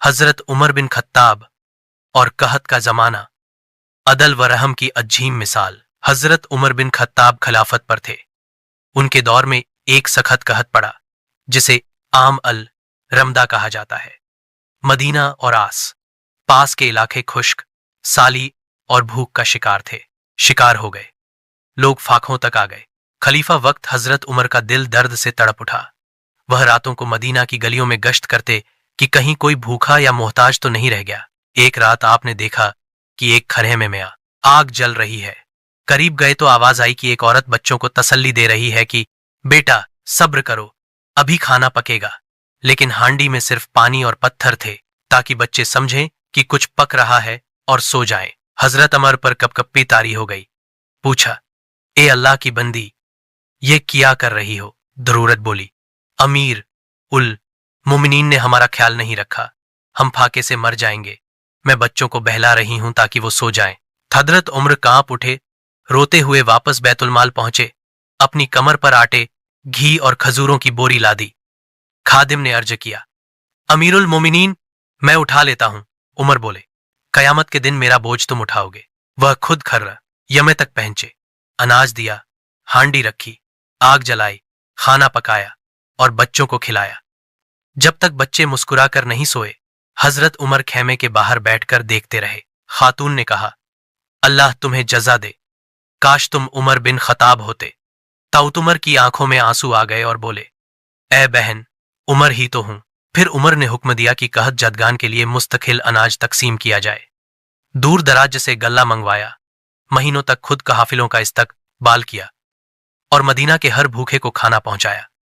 हजरत Umar bin Khattab और कहत का जमाना, अदल व रहम की अजीम मिसाल। हजरत उमर बिन खत्ताब खिलाफत पर थे। उनके दौर में एक सख्त कहत पड़ा जिसे आम अल रमदा कहा जाता है। मदीना और आस पास के इलाके खुश्क, साली और भूख का शिकार हो गए। लोग फाकों तक आ गए। खलीफा वक्त हजरत उमर का दिल दर्द से तड़प उठा। वह रातों को मदीना की गलियों में गश्त करते कि कहीं कोई भूखा या मोहताज तो नहीं रह गया। एक रात आपने देखा कि एक खरहे में आग जल रही है। करीब गए तो आवाज आई कि एक औरत बच्चों को तसल्ली दे रही है कि बेटा सब्र करो, अभी खाना पकेगा। लेकिन हांडी में सिर्फ पानी और पत्थर थे ताकि बच्चे समझें कि कुछ पक रहा है और सो जाएं। हजरत उमर पर कपकपी तारी हो गई। पूछा, ए अल्लाह की बंदी, ये क्या कर रही हो? जरूरत बोली, अमीर उल मोमिनीन ने हमारा ख्याल नहीं रखा, हम फाके से मर जाएंगे। मैं बच्चों को बहला रही हूं ताकि वो सो जाएं। हजरत उमर कांप उठे, रोते हुए वापस बैतुल माल पहुंचे। अपनी कमर पर आटे, घी और खजूरों की बोरी लादी। खादिम ने अर्ज किया, अमीरुल मोमिनीन, मैं उठा लेता हूं। उमर बोले, कयामत के दिन मेरा बोझ तुम उठाओगे। वह खुद खर्रा यमे तक पहुंचे। अनाज दिया, हांडी रखी, आग जलाई, खाना पकाया और बच्चों को खिलाया। जब तक बच्चे मुस्कुराकर नहीं सोए, हजरत उमर खेमे के बाहर बैठकर देखते रहे। खातून ने कहा, अल्लाह तुम्हें जजा दे, काश तुम उमर बिन खताब होते। ताउत उमर की आंखों में आंसू आ गए और बोले, ए बहन, उमर ही तो हूं। फिर उमर ने हुक्म दिया कि कहत जदगान के लिए मुस्तकिल अनाज तकसीम किया जाए। दूर दराज से गल्ला मंगवाया। महीनों तक खुद कहाफिलों का इस्तकबाल किया और मदीना के हर भूखे को खाना पहुंचाया।